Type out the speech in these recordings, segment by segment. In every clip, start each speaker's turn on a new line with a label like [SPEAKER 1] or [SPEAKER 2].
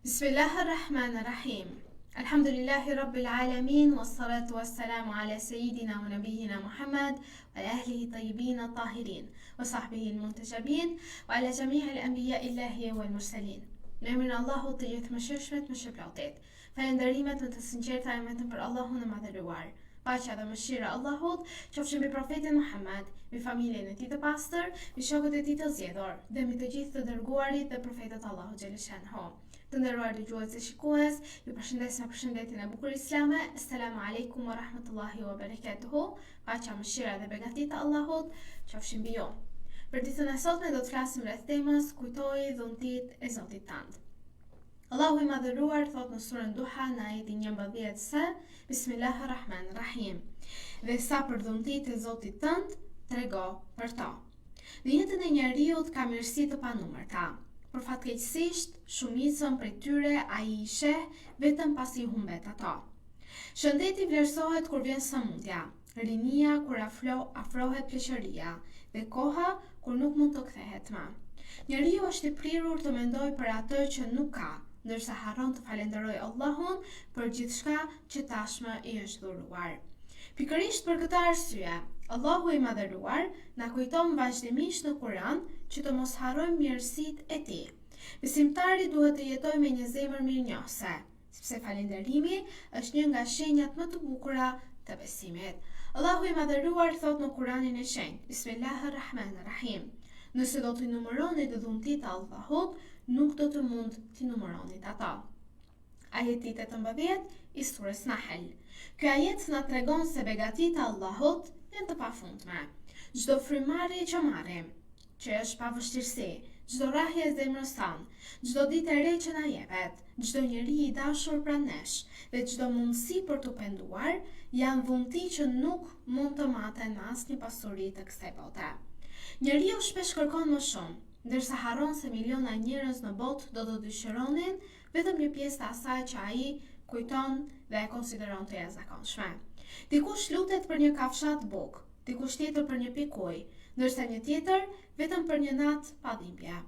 [SPEAKER 1] Bismillahirrahmanirrahim. Alhamdulillahi Rabbil Alamin, wassalatu wassalamu ala Sayyidina wa Nabiyina Muhammad, wa ala ahlihi tayyibin tahirin, wa sahbihi al-muntajabin, wa ala jami'i al-anbiya illahi wal mursalin. Në emrin e Allahut të gjithë mëshirshmet, mëshirplotit. Falënderimet më të sinqerta e vetëm për Allahun e madhëruar. Paqja dhe mëshira e Allahut qofshin mbi profetin Muhammad, mbi familjen e tij të pastër, mbi shokët e tij të zgjedhur, dhe mbi të gjithë të dërguarit dhe profetët e Allahut xhaleshanhu. Të nderuar dëgjues dhe shikues, ju përshëndes me përshëndetjen e bukur islame. Assalamu alaikum wa rahmatullahi wa barakatuhu. Paqja, mëshira dhe begatit e Allahut qofshin mbi ju. Për ditën e sotme do të flasim rreth temës kujtoji dhuntit e Zotit tënd. Allahu i madhëruar thot në surën Duha në ajetin 11 se Bismillahirrahmanirrahim. Dhe sa për dhuntit e Zotit tënd, trego për to. Në jetën e njeriut ka mirësi të panumërta. Por fatkeqësisht, shumicën prej tyre ai i sheh vetëm pasi humbet ato. Shëndeti vlerësohet kur vjen sëmundja, rinia kur afrohet pleqëria, dhe koha kur nuk mund të kthehet më. Njeriu është i prirur të mendojë për atë që nuk ka, ndërsa harron të falenderojë Allahun për gjithçka që tashmë i është dhuruar. Pikërisht për këtë arsye, Allahu i madhëruar na kujton vazhdimisht në Kur'an që të mos harrojmë mirësitë e tij. Besimtari duhet të jetojë me një zemër mirënjohëse, sepse falënderimi është një nga shenjat më të bukura të besimit. Allahu i madhëruar thot në Kur'anin e shenjtë, Bismillahirrahmanirrahim. Nëse do t'i numëroni të dhuntit e Allahut, nuk do të mund t'i numëronit ato. Ajeti 18 i surës Nahl. Ky ajet na tregon se begatit e Allahut janë të pafundme. Çdo frymëmarrje që marrim, që është pa vështirësi, çdo rrahje e zemrës tonë, çdo ditë e re që na jepet, çdo njeri i dashur pranë nesh dhe çdo mundësi për t'u penduar, janë dhunti që nuk mund të maten me asnjë pasuri të kësaj bote. Njeriu shpesh kërkon më shumë, ndërsa harron se miliona njerëz në botë do të dëshironin vetëm një pjesë të asaj që ai kujton dhe e konsideron të jashtëzakonshme. Dikush lutet për një kafshat bukë, dikush tjetër për një pikë ujë, ndërsa një tjetër vetëm për një natë pa dhimbje.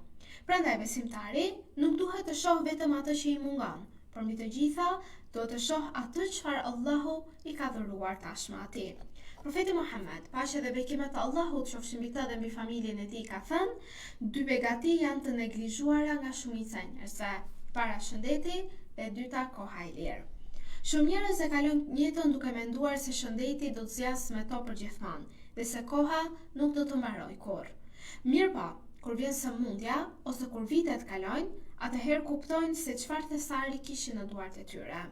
[SPEAKER 1] Prandaj besimtari nuk duhet të shoh vetëm atë që i mungon, por mbi të gjitha duhet të shoh atë çfarë Allahu i ka dhuruar tashmë atij. Profeti Muhammed, paqja dhe bekimet e Allahut qofshin mbi të dhe mbi familjen e tij, ka thënë, dy begati janë të neglizhuara nga shumica e njerëzve, para shëndeti dhe dyta koha e lirë. Shumë njerëz e kalojnë jetën duke menduar se shëndeti do të zjasë me to përgjithmonë dhe se koha nuk do të mbarojë kurrë. Mirëpo, kur vjen sëmundja ose kur vitet kalojnë, atëherë kuptojnë se çfarë thesari kishin në duart e tyre.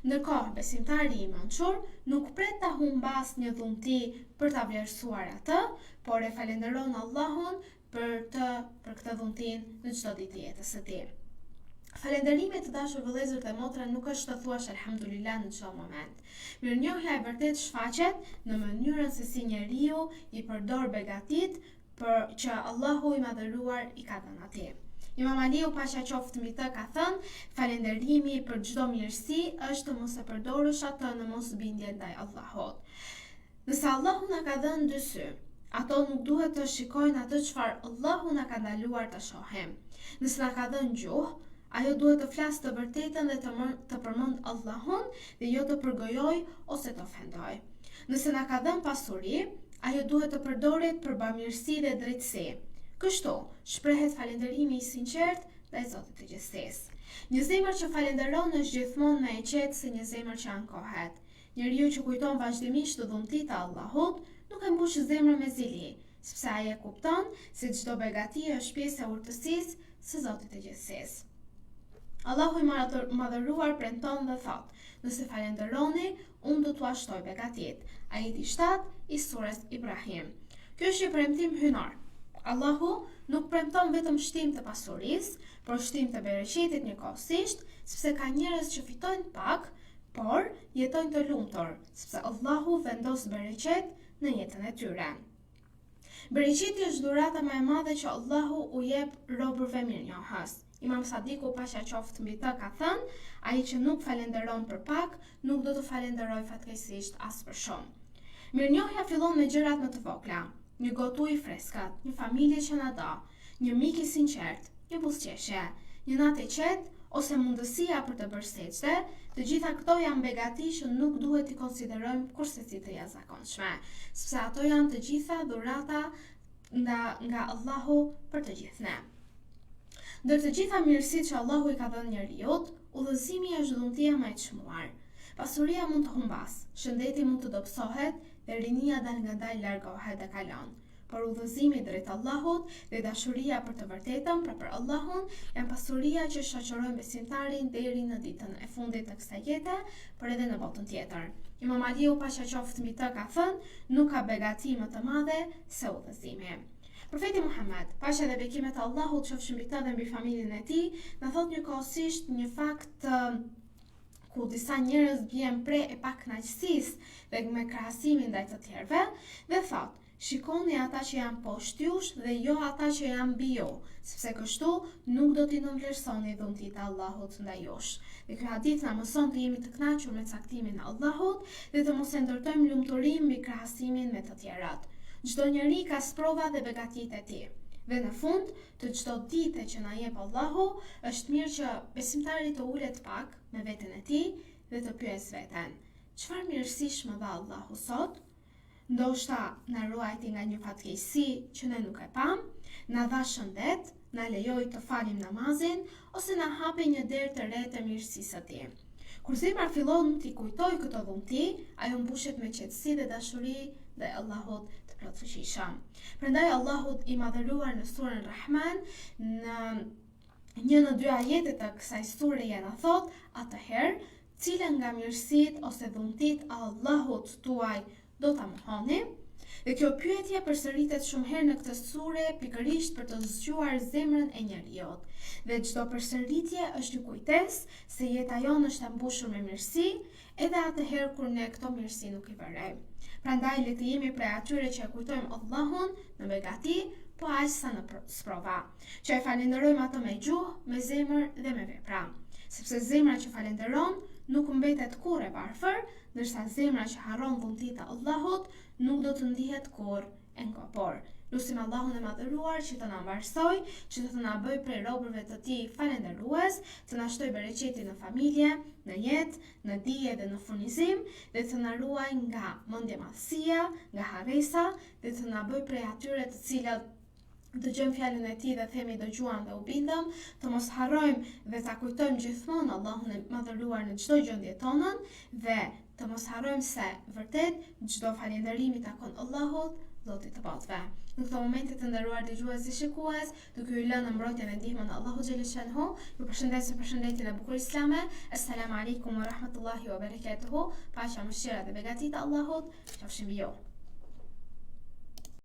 [SPEAKER 1] Ndërkohë, besimtari i mençur nuk pret ta humbas një dhunti për ta vlerësuar atë, por e falenderon Allahun për këtë dhuntin në çdo ditë të jetës së tij. Falënderimi, të dashur vëllezër dhe motra, nuk është të thuash alhamdulillah në çdo moment. Mirënjohja e vërtet shfaqet në mënyrën se si njeriu i përdor begatit për që Allahu i madhëruar i ka dhënë atij. Imam Aliu, paqja qoftë mbi të, ka thënë, falënderimi për çdo mirësi është të mos e përdorësh atë në mosbindje ndaj Allahut. Nëse Allahu na ka dhënë dy sy, ato nuk duhet të shikojnë atë çfarë Allahu na ka ndaluar të shohim. Nëse na ka dhënë gjuhë, ajo duhet të flasë të vërtetën dhe të përmend Allahun dhe jo të përgojoj ose të ofendoj. Nëse na ka dhënë pasuri, ajo duhet të përdoret për bamirësi dhe drejtësi. Kështu shprehet falënderimi i sinqert dhe i Zotit të gjithësisë. Një zemër që falenderon është gjithmonë më e qetë se një zemër që ankohet. Njeriu që kujton vazhdimisht të dhuntit e Allahut nuk e mbush zemrën me zili, sepse ai e kupton se çdo begati është pjesë e urtësisë së Zotit të gjithësisë. Allahu i madhëruar premton dhe thot, nëse falenderoni, unë do t'u ashtoj begatit. Ajeti 7 i surës Ibrahim. Kjo është një premtim hynor. Allahu nuk premton vetëm shtim të pasurisë, por shtim të bereqetit njëkohësisht, sepse ka njerëz që fitojnë pak, por jetojnë të lumtur, sepse Allahu vendos bereqet në jetën e tyre. Bereqeti është dhurata më e madhe që Allahu u jep robërve mirënjohës. Imam Sadiku, paqja qoftë mbi të, ka thënë, ai që nuk falenderon për pak, nuk do të falenderoj fatkeqësisht as për shumë. Mirënjohja fillon me gjërat më të vogla. Një gotë ujë i freskët, një familje që na do, një mik i sinqert, një buzëqeshje, një natë e qetë ose mundësia për të bërë seçde, të gjitha këto janë begati që nuk duhet t'i konsiderojmë kurse si të jashtëzakonshme, sepse ato janë të gjitha dhurata nga Allahu për të gjithë ne. Ndër të gjitha mirësitë që Allahu i ka dhënë njerëzit, udhëzimi është dhuntia më e çmuar. Pasuria mund të humbas, shëndeti mund të dobësohet dhe rinia dalë largohet dhe kalon. Por udhëzimi drejt Allahut dhe dashuria për të vërtetën për Allahun janë pasuria që shoqërojnë besimtarin deri në ditën e fundit të kësaj jete, por edhe në botën tjetër. Imam Aliu paqja qoftë mbi të ka thënë, nuk ka begati më të madhe se udhëzimi. Profeti Muhammed, paqja dhe bekimet e Allahut qofshin mbi të dhe mbi familjen e tij, na thot njëkohësisht një fakt ku disa njerëz bien pre e pakënaqësisë dhe me krahasimin ndaj të tjerëve, dhe thot: shikoni ata që janë poshtë jush dhe jo ata që janë mbi ju, sepse kështu nuk do t'i nënvlerësoni dhuntit e Allahut ndaj jush. Dhe ky hadith na mëson të jemi të kënaqur me caktimin e Allahut dhe të mos e ndërtojmë lumturinë mbi krahasimin me të tjerat. Çdo njeri ka sprova dhe begatitë e tij. Dhe në fund të çdo dite që na jep Allahu, është mirë që besimtari të ulet pak me veten e tij dhe të pyes veten: çfarë mirësish më dha Allahu sot? Ndoshta na ruajti nga një fatkeqësi që ne nuk e pam, na dha shëndet, na lejoi të falim namazin, ose na hapi një derë të re të mirësisë së tij. Kur zemra fillon t'i kujtoj këto dhunti, ajo mbushet me qetësi dhe dashuri dhe Allahut të plotfuqishëm. Prandaj Allahut i madhëruar në surën Rahman, në një në dy ajete të kësaj sureje na thot: atëherë, cilën nga mirësitë ose dhuntit e Allahut tuaj do ta mohoni? Dhe kjo pyetje përsëritet shumë herë në këtë sure pikërisht për të zgjuar zemrën e njeriut. Dhe çdo përsëritje është një kujtesë se jeta jonë është e mbushur me mirësi, edhe atëherë kur ne këto mirësi nuk i vërejmë. Prandaj le të jemi prej atyre që e kujtojmë Allahun në begati, po aq sa në sprova, që e falenderojmë atë me gjuhë, me zemër dhe me vepra. Sepse zemra që falenderon nuk mbetet kurrë e varfër, ndërsa zemra që harron dhuntit e Allahut nuk do të ndihet kurrë e ngopur. Lutim Allahun e madhëruar që të na mbarsoj, që të na bëj prej robërve të tij falënderues, të na shtoj bereqetin në familje, në jetë, në dije dhe në furnizim, dhe të na ruaj nga mendjemadhësia, nga harresa, dhe të na bëj prej atyre të cilët dëgjojmë fjalën e tij dhe themi dëgjuam dhe u bindëm, të mos harrojmë dhe ta kujtojmë gjithmonë Allahun e madhëruar në çdo gjendje tonën, dhe të mos harrojmë se vërtet çdo falënderim i takon Allahut, Zotit të botëve. Në këto momente të nderuar dëgjues dhe shikues, duke ju lënë në mbrojtjen e ndihmën e Allahut xhelel shanhu, ju përshëndes me përshëndetjen e bukur islame. Assalamu alaikum wa rahmatullahi wa barakatuhu. Paqja, mëshira dhe begatitë e Allahut qofshin mbi ju.